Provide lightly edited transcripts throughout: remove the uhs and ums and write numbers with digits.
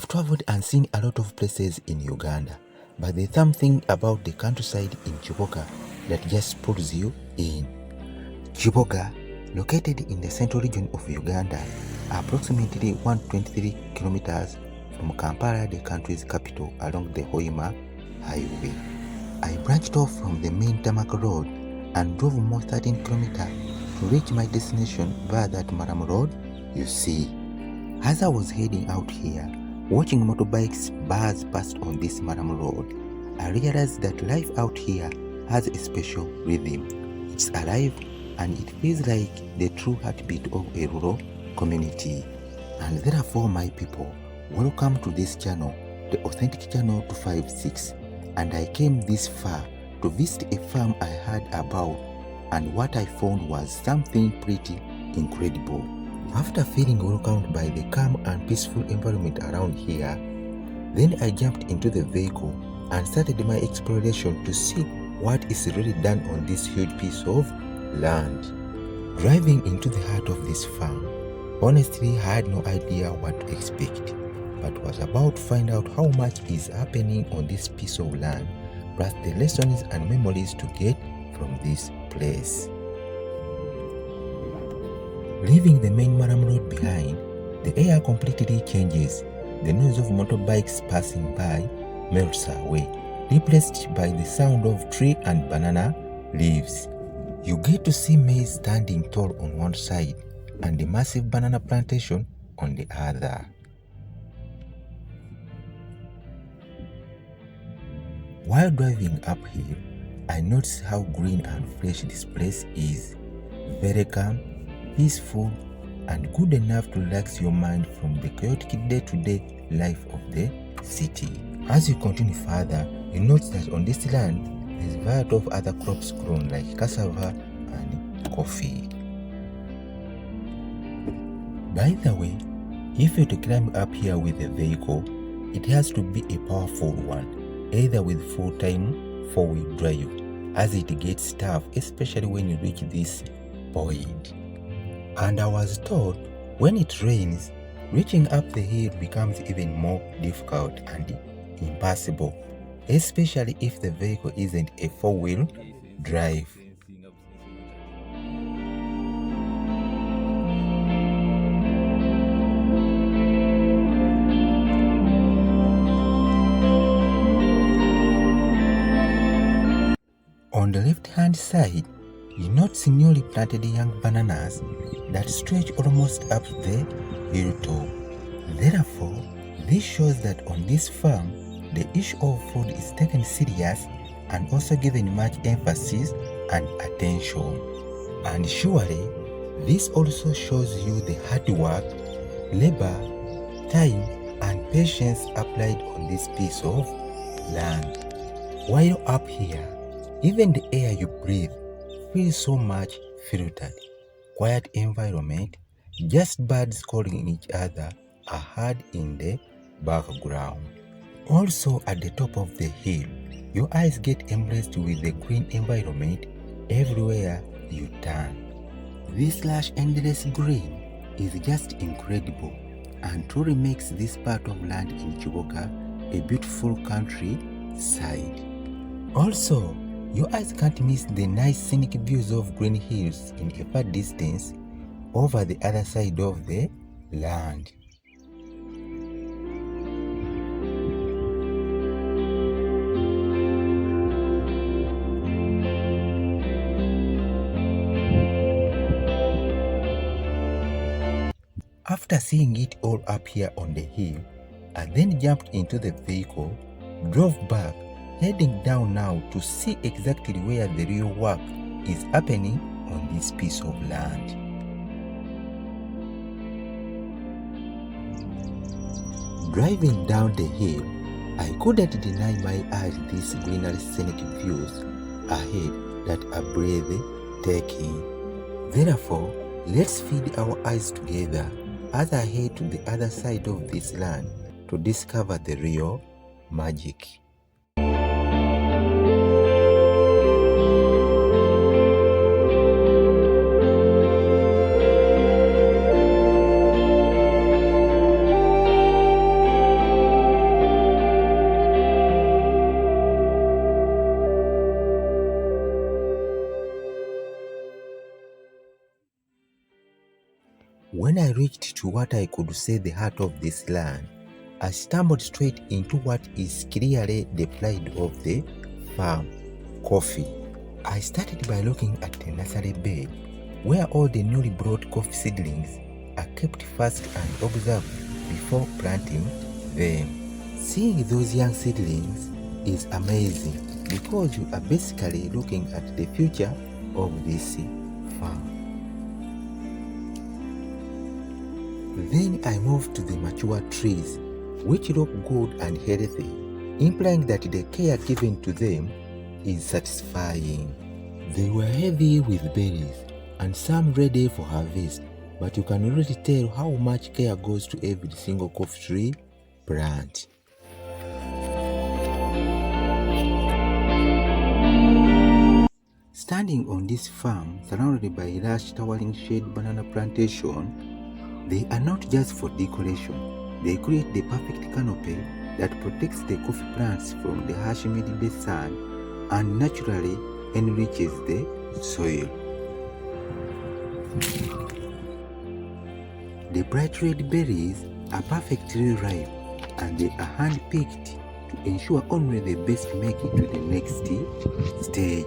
I've traveled and seen a lot of places in Uganda, but there's something about the countryside in Kiboga that just pulls you in. Kiboga, located in the central region of Uganda, approximately 123 kilometers from Kampala, the country's capital, along the Hoima Highway. I branched off from the main tarmac road and drove almost 13 kilometers to reach my destination via that Maram road you see. As I was heading out here, watching motorbikes buzz past on this Maram road, I realized that life out here has a special rhythm. It's alive and it feels like the true heartbeat of a rural community. And therefore, my people, welcome to this channel, the authentic channel 256. And I came this far to visit a farm I heard about, and what I found was something pretty incredible. After feeling welcomed by the calm and peaceful environment around here, then I jumped into the vehicle and started my exploration to see what is really done on this huge piece of land. Driving into the heart of this farm, honestly I had no idea what to expect, but was about to find out how much is happening on this piece of land, plus the lessons and memories to get from this place. Leaving the main Maram road behind, the air completely changes. The noise of motorbikes passing by melts away, replaced by the sound of tree and banana leaves. You get to see maize standing tall on one side and the massive banana plantation on the other. While driving uphill, I noticed how green and fresh this place is. Very calm, peaceful, and good enough to relax your mind from the chaotic day-to-day life of the city. As you continue further, you notice that on this land, there is a variety of other crops grown like cassava and coffee. By the way, if you're to climb up here with a vehicle, it has to be a powerful one, either with full-time four-wheel drive, as it gets tough, especially when you reach this point. And I was told when it rains, reaching up the hill becomes even more difficult and impossible, especially if the vehicle isn't a four-wheel drive. On the left-hand side, you notice newly planted young bananas that stretch almost up the hilltop. Therefore, this shows that on this farm, the issue of food is taken serious and also given much emphasis and attention. And surely, this also shows you the hard work, labor, time, and patience applied on this piece of land. While up here, even the air you breathe feels so much filtered. Quiet environment, just birds calling each other are heard in the background. Also at the top of the hill, your eyes get embraced with the green environment everywhere you turn. This lush endless green is just incredible and truly makes this part of land in Kiboga a beautiful countryside. Also, your eyes can't miss the nice scenic views of green hills in a far distance over the other side of the land. After seeing it all up here on the hill, I then jumped into the vehicle, drove back, heading down now to see exactly where the real work is happening on this piece of land. Driving down the hill, I couldn't deny my eyes these greenery scenic views ahead that are breathtaking. Therefore, let's feed our eyes together as I head to the other side of this land to discover the real magic. When I reached to what I could say the heart of this land, I stumbled straight into what is clearly the pride of the farm, coffee. I started by looking at the nursery bed, where all the newly brought coffee seedlings are kept first and observed before planting them. Seeing those young seedlings is amazing because you are basically looking at the future of this farm. Then I moved to the mature trees, which look good and healthy, implying that the care given to them is satisfying. They were heavy with berries and some ready for harvest, but you can already tell how much care goes to every single coffee tree plant. Standing on this farm, surrounded by lush towering shade banana plantation, they are not just for decoration. They create the perfect canopy that protects the coffee plants from the harsh midday sun and naturally enriches the soil. The bright red berries are perfectly ripe and they are hand-picked to ensure only the best make it to the next stage.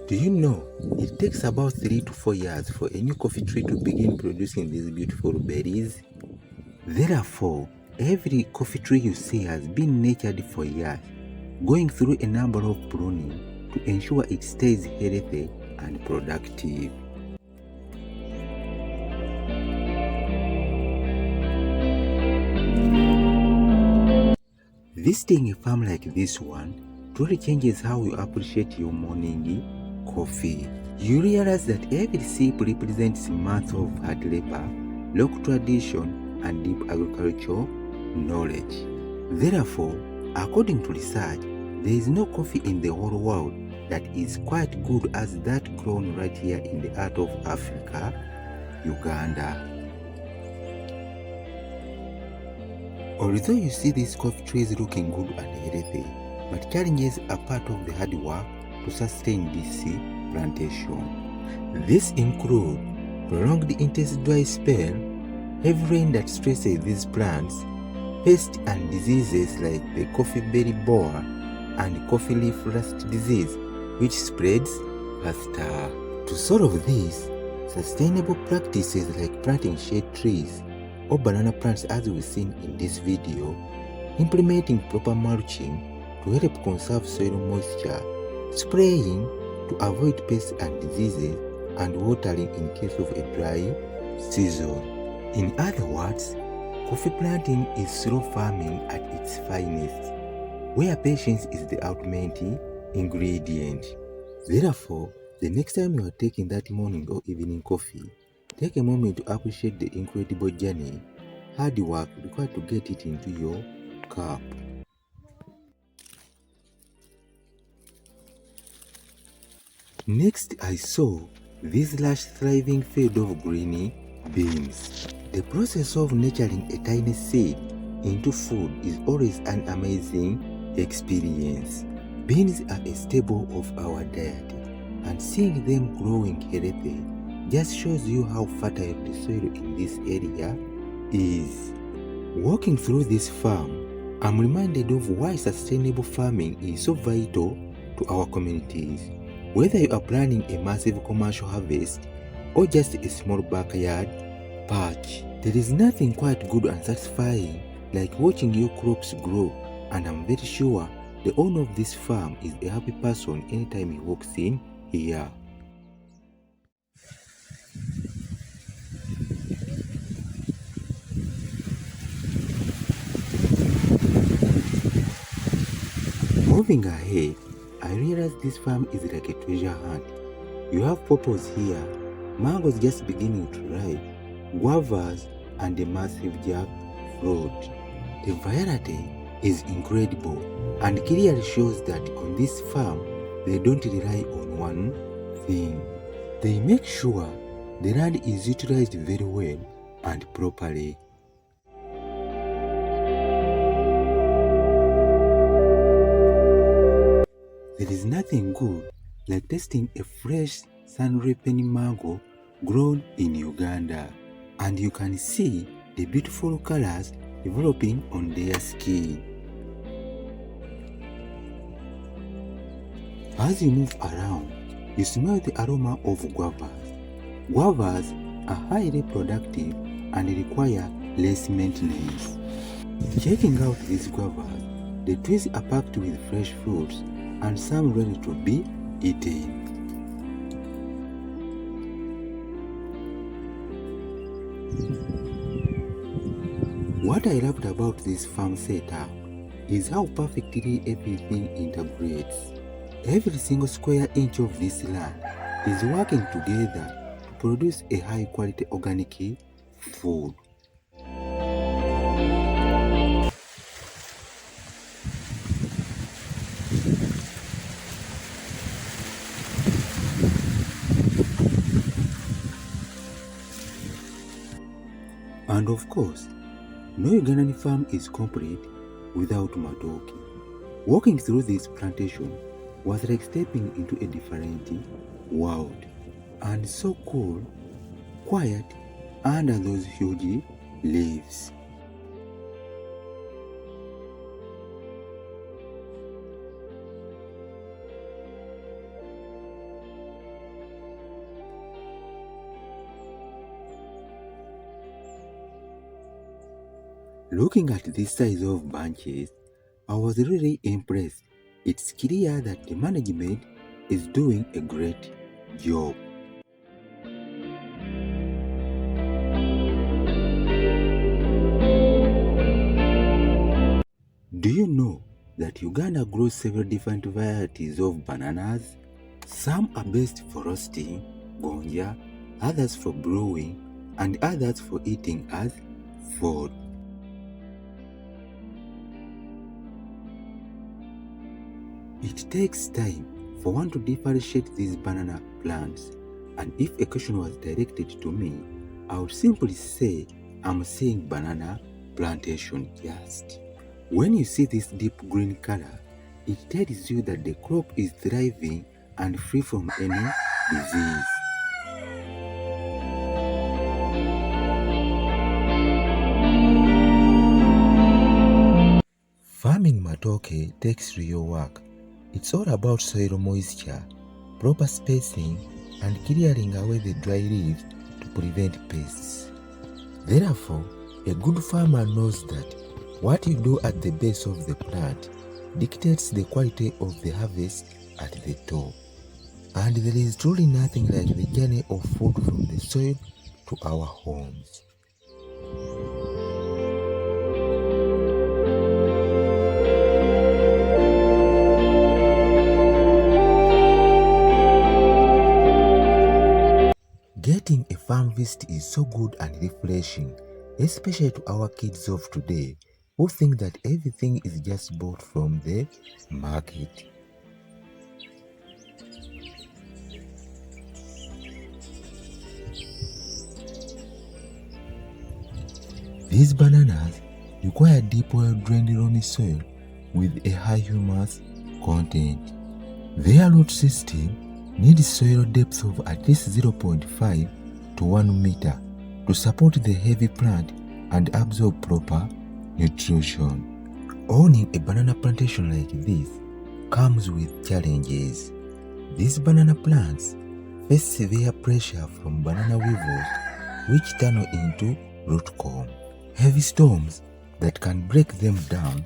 Do you know, it takes about 3 to 4 years for a new coffee tree to begin producing these beautiful berries? Therefore, every coffee tree you see has been nurtured for years, going through a number of pruning to ensure it stays healthy and productive. Visiting a farm like this one truly changes how you appreciate your morning coffee. You realize that every sip represents months of hard labor, local tradition, and deep agricultural knowledge. Therefore, according to research, there is no coffee in the whole world that is quite good as that grown right here in the heart of Africa, Uganda. Although you see these coffee trees looking good and healthy, but challenges are part of the hard work to sustain this plantation. These include prolonged intense dry spell, heavy rain that stresses these plants, pests and diseases like the coffee berry borer and coffee leaf rust disease, which spreads faster. To solve this, sustainable practices like planting shade trees or banana plants as we've seen in this video, implementing proper mulching to help conserve soil moisture, spraying to avoid pests and diseases, and watering in case of a dry season. In other words, coffee planting is slow farming at its finest, where patience is the ultimate ingredient. Therefore, the next time you are taking that morning or evening coffee, take a moment to appreciate the incredible journey, hard work required to get it into your cup. Next, I saw this lush thriving field of green beans. The process of nurturing a tiny seed into food is always an amazing experience. Beans are a staple of our diet, and seeing them growing healthy just shows you how fertile the soil in this area is. Walking through this farm, I'm reminded of why sustainable farming is so vital to our communities. Whether you are planning a massive commercial harvest or just a small backyard patch, there is nothing quite good and satisfying like watching your crops grow, and I'm very sure the owner of this farm is a happy person anytime he walks in here. Moving ahead, I realized this farm is like a treasure hunt. You have pawpaws here, mangoes just beginning to ripe, guavas, and a massive jackfruit. The variety is incredible and clearly shows that on this farm they don't rely on one thing. They make sure the land is utilized very well and properly. There is nothing good like tasting a fresh sun-ripened mango grown in Uganda, and you can see the beautiful colors developing on their skin. As you move around, you smell the aroma of guavas. Guavas are highly productive and require less maintenance. Checking out these guavas, the trees are packed with fresh fruits and some ready to be eaten. What I loved about this farm setup is how perfectly everything integrates. Every single square inch of this land is working together to produce a high-quality organic food. And of course, no Ugandan farm is complete without Matooke. Walking through this plantation was like stepping into a different world, and so cool, quiet under those huge leaves. Looking at this size of bunches, I was really impressed. It's clear that the management is doing a great job. Do you know that Uganda grows several different varieties of bananas? Some are best for roasting, gonja, others for brewing, and others for eating as food. It takes time for one to differentiate these banana plants, and if a question was directed to me, I would simply say I'm seeing banana plantation just. When you see this deep green color, it tells you that the crop is thriving and free from any disease. Farming Matooke takes real work. It's all about soil moisture, proper spacing, and clearing away the dry leaves to prevent pests. Therefore, a good farmer knows that what you do at the base of the plant dictates the quality of the harvest at the top. And there is truly nothing like the journey of food from the soil to our homes. Getting a farm visit is so good and refreshing, especially to our kids of today who think that everything is just bought from the market. These bananas require deep well-drained loamy soil with a high humus content. Their root system needs soil depth of at least 0.5 to 1 meter to support the heavy plant and absorb proper nutrition. Owning a banana plantation like this comes with challenges. These banana plants face severe pressure from banana weevils which tunnel into root comb, heavy storms that can break them down,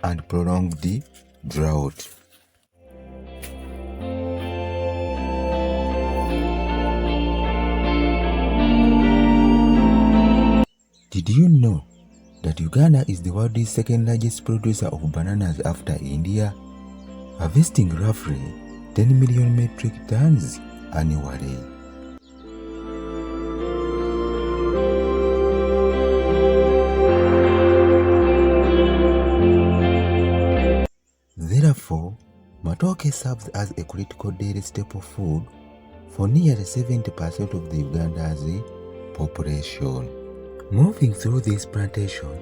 and prolong the drought. Did you know that Uganda is the world's second largest producer of bananas after India, harvesting roughly 10 million metric tons annually? Therefore, Matooke serves as a critical daily staple food for nearly 70% of the Uganda's population. Moving through this plantation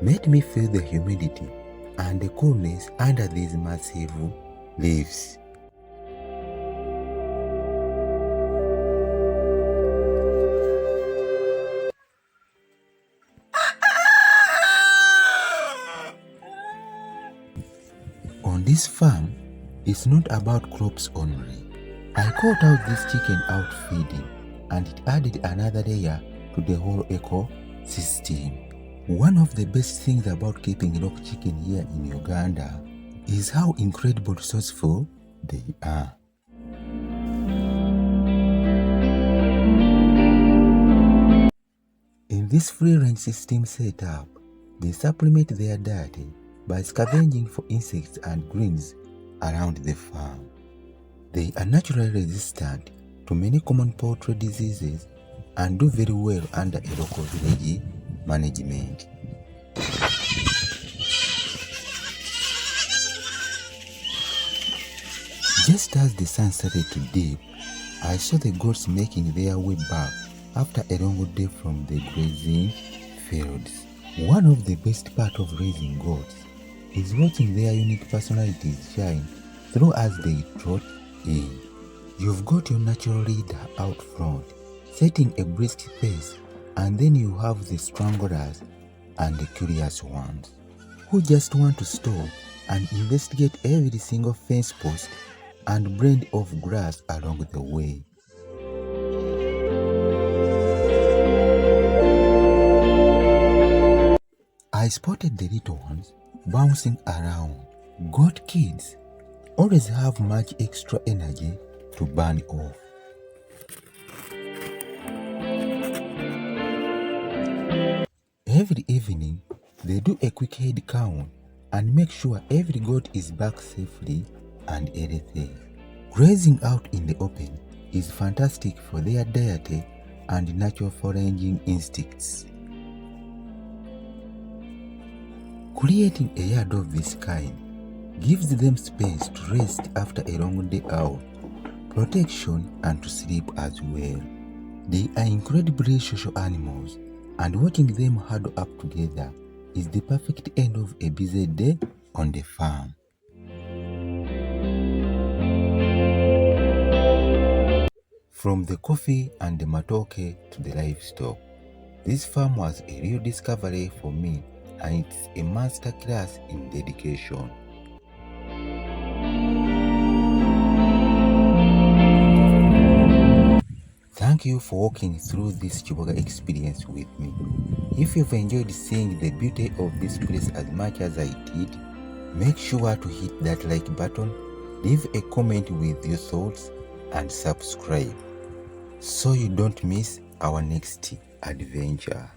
made me feel the humidity and the coolness under these massive leaves. This farm is not about crops only. I caught out this chicken out feeding, and it added another layer to the whole ecosystem. One of the best things about keeping rock chicken here in Uganda is how incredibly resourceful they are. In this free-range system setup, they supplement their diet by scavenging for insects and greens around the farm. They are naturally resistant to many common poultry diseases and do very well under a local village management. Just as the sun started to dip, I saw the goats making their way back after a long day from the grazing fields. One of the best parts of raising goats is watching their unique personalities shine through as they trot in. You've got your natural leader out front, setting a brisk pace, and then you have the stranglers and the curious ones, who just want to stop and investigate every single fence post and blade of grass along the way. I spotted the little ones bouncing around. Goat kids always have much extra energy to burn off. Every evening, they do a quick head count and make sure every goat is back safely and healthy. Grazing out in the open is fantastic for their diet and natural foraging instincts. Creating a yard of this kind gives them space to rest after a long day out, protection, and to sleep as well. They are incredibly social animals, and watching them huddle up together is the perfect end of a busy day on the farm. From the coffee and the Matooke to the livestock, this farm was a real discovery for me, and it's a masterclass in dedication. Thank you for walking through this Kiboga experience with me. If you've enjoyed seeing the beauty of this place as much as I did, make sure to hit that like button, leave a comment with your thoughts, and subscribe so you don't miss our next adventure.